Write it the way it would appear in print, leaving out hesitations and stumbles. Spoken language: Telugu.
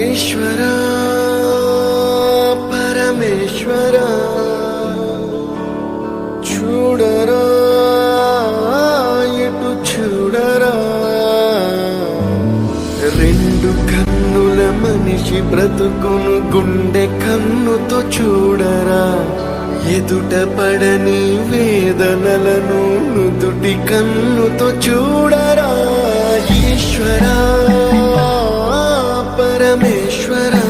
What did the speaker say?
ఈశ్వరా పరమేశ్వరా చూడరా ఇటు చూడరా, రెండు కన్నుల మనిషి బ్రతుకును గుండె కన్నుతో చూడరా, ఎదుట పడని వేదనలను నుదుటి కన్నుతో చూడరా. ఈశ్వరా పరమేశ్వరా